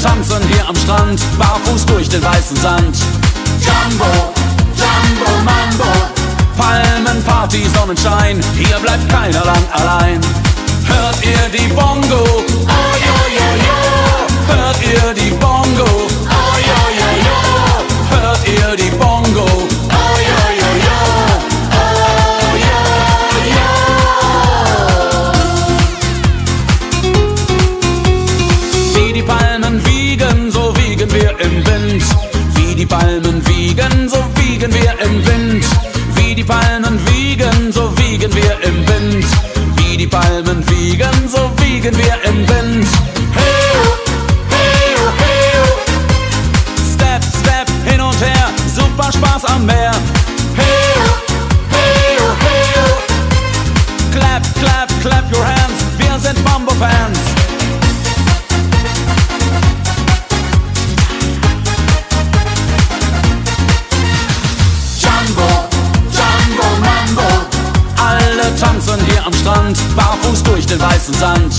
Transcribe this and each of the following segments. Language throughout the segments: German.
tanzen hier am Strand, barfuß durch den weißen Sand. Jumbo, Jumbo, Mambo. Palmenparty, Sonnenschein, hier bleibt keiner lang allein. Hört ihr die Bongo? Oh, yo, yo, yo. Hört ihr die Bongo? Oh, yo, yo, yo. Hört ihr die Bongo? Oh, yo, yo, yo. Oh, yo, yo. Wie die Palmen wiegen, so wiegen wir im Wind. Wie die Palmen wiegen, so wiegen wir im Wind. Wie die Palmen wiegen, so wiegen wir im Wind. Wie die Palmen wiegen, so wiegen wir im Wind. Hey, hey, hey. Step, Step, hin und her, super Spaß am Meer. Hey, hey, hey. Clap, clap, clap your hands, wir sind Mambo-Fans. Jumbo, Jumbo, Mambo. Alle tanzen hier am Strand, barfuß durch den weißen Sand.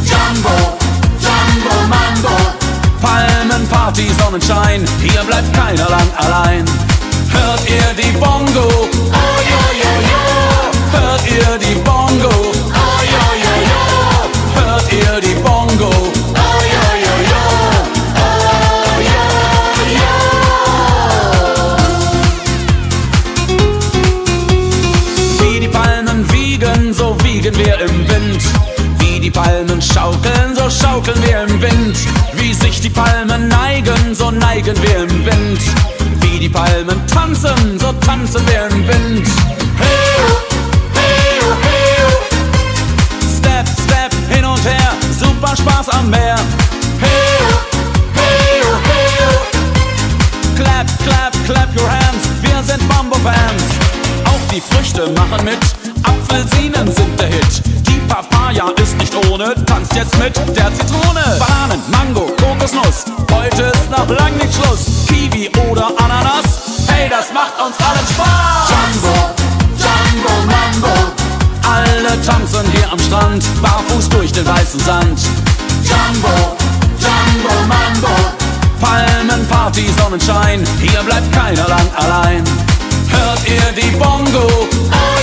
Jumbo, Jumbo, Mambo. Palmenparty, Sonnenschein, hier bleibt keiner lang allein. Hört ihr die Bongo? Oh, yo, yo, yo. Hört ihr die Bongo? Oh, yo, yo, yo. Hört ihr die Bongo? Oh, yo, yo, yo. Oh, yo, yo. Wie die Palmen wiegen, so wiegen wir im Wind. Wie die Palmen schaukeln, so schaukeln wir im Wind. Wie sich die Palmen neigen, so neigen wir im Wind. Wie die Palmen tanzen, so tanzen wir im Wind. Hey, hey, hey. Step, Step, hin und her, super Spaß am Meer. Hey, hey, hey. Clap, clap, clap your hands, wir sind Mambo-Fans. Auch die Früchte machen mit, Apfelsinen sind der Hit. Die Papaya ist nicht ohne, tanzt jetzt mit der Zitrone. Bananen, Mango, Kokosnuss, heute ist noch lang nicht Schluss. Kiwi oder Ananas, hey, das macht uns allen Spaß. Jumbo, Jumbo, Mambo. Alle tanzen hier am Strand, barfuß durch den weißen Sand. Jumbo, Jumbo, Mambo. Palmenparty, Sonnenschein, hier bleibt keiner lang allein. Hört ihr die Bongo? Oh,